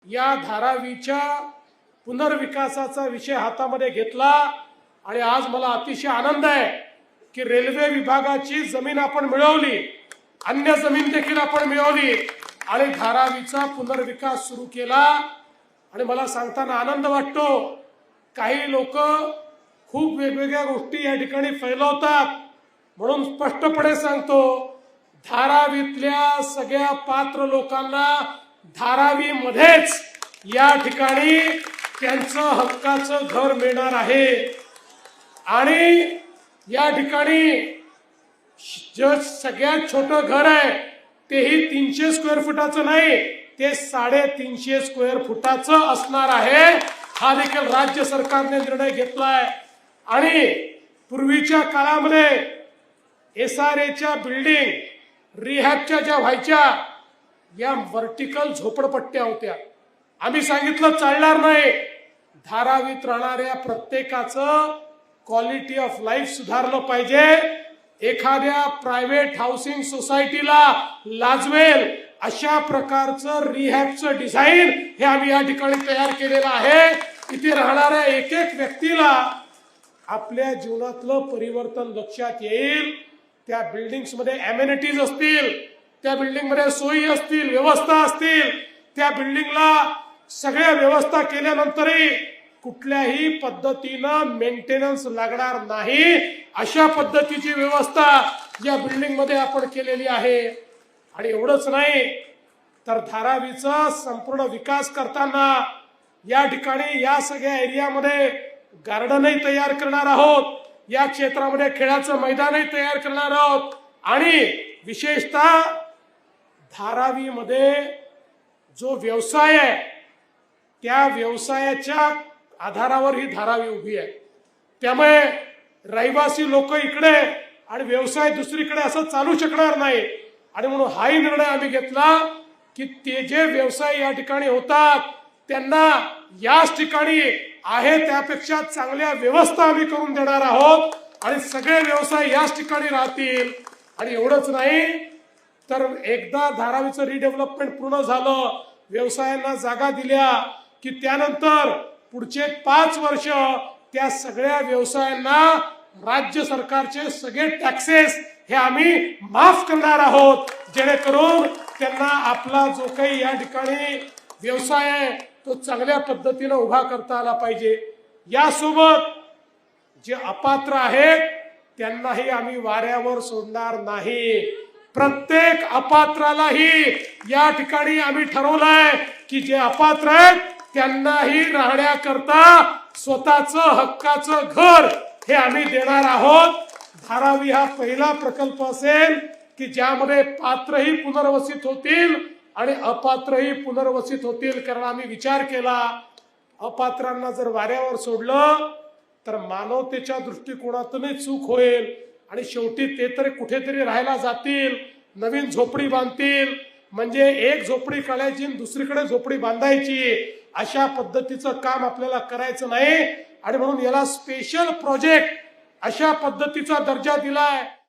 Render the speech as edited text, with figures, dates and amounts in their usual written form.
या धारावीच्या पुनर्विकासाचा विषय हातामध्ये घेतला आणि आज मला अतिशय आनंद आहे की रेल्वे विभागाची जमीन आपण मिळवली, अन्य जमीन देखील आपण मिळवली आणि धारावीचा पुनर्विकास सुरू केला। आणि मला सांगताना आनंद वाटतो, काही लोक खूप वेगवेगळ्या गोष्टी या ठिकाणी फैलवतात, म्हणून स्पष्टपणे सांगतो, धारावीतल्या सगळ्या पात्र लोकांना धारावीमध्येच या ठिकाणी त्यांचं हक्काचं घर मिळणार आहे। आणि या ठिकाणी जे सगळ्यात छोटं घर आहे तेही 300 स्क्वेअर फुटाचं नाही, ते 350 स्क्वेअर फुटाचं असणार आहे। हा देखील राज्य सरकारने निर्णय घेतलाय। आणि पूर्वीच्या काळामध्ये SRAच्या बिल्डिंग रिहॅबच्या ज्या व्हायच्या, या व्हर्टिकल झोपडपट्ट्या होत्या। आम्ही सांगितलं चालणार नाही, धारावीत राहणाऱ्या प्रत्येकाचं क्वालिटी ऑफ लाईफ सुधारलं पाहिजे। एखाद्या प्रायव्हेट हाऊसिंग सोसायटीला लाजवेल अशा प्रकारचं रिहॅबचं डिझाईन हे आम्ही या ठिकाणी तयार केलेलं आहे। इथे राहणाऱ्या एक एक व्यक्तीला आपल्या जीवनातलं परिवर्तन लक्षात येईल। त्या बिल्डिंग्स मध्ये अमेनिटीज असतील, त्या बिल्डिंग मध्ये सोयी असतील, व्यवस्था असतील, त्या बिल्डिंगला सगळ्या व्यवस्था केल्यानंतरही कुठल्याही पद्धतीनं मेंटेनन्स लागणार नाही, अशा पद्धतीची व्यवस्था या बिल्डिंग मध्ये आपण केलेली आहे। आणि एवढंच नाही तर धारावीचा संपूर्ण विकास करताना या ठिकाणी या सगळ्या एरियामध्ये गार्डनही तयार करणार आहोत, या क्षेत्रामध्ये खेळाचं मैदानही तयार करणार आहोत। आणि विशेषतः धारावीमध्ये जो व्यवसाय आहे त्या व्यवसायाच्या आधारावर ही धारावी उभी आहे। त्यामुळे रहिवासी लोक इकडे आणि व्यवसाय दुसरीकडे असं चालू शकणार नाही। आणि म्हणून हाही निर्णय आम्ही घेतला की ते जे व्यवसाय या ठिकाणी होतात त्यांना याच ठिकाणी आहे त्यापेक्षा चांगल्या व्यवस्था आम्ही करून देणार आहोत आणि सगळे व्यवसाय याच ठिकाणी राहतील। आणि एवढंच नाही तर एकदा धारावीचं रिडेव्हलपमेंट पूर्ण झालं, व्यवसायांना जागा दिल्या की त्यानंतर पुढचे 5 वर्ष त्या सगळ्या व्यवसायांना राज्य सरकारचे सगळे टॅक्सेस हे आम्ही माफ करणार आहोत, जेणेकरून त्यांना आपला जो काही या ठिकाणी व्यवसाय आहे तो चांगल्या पद्धतीने उभा करता आला पाहिजे। यासोबत जे अपात्र आहेत त्यांनाही आम्ही वाऱ्यावर सोडणार नाही। प्रत्येक अपात्रालाही या ठिकाणी आम्ही ठरवलंय की जे अपात्र आहेत त्यांनाही राहण्याकरता स्वतःचं हक्काचं घर हे आम्ही देणार आहोत। धारावी हा पहिला प्रकल्प असेल की ज्यामध्ये पात्रही पुनर्वसित होतील आणि अपात्रही पुनर्वसित होतील। कारण आम्ही विचार केला, अपात्रांना जर वाऱ्यावर सोडलं तर मानवतेच्या दृष्टिकोनातूनही चूक होईल आणि शेवटी ते तरी कुठेतरी राहायला जातील, नवीन झोपडी बांधतील, म्हणजे एक झोपडी काढायची दुसरीकडे झोपडी बांधायची, अशा पद्धतीचं काम आपल्याला करायचं नाही। आणि म्हणून याला स्पेशल प्रोजेक्ट अशा पद्धतीचा दर्जा दिलाय।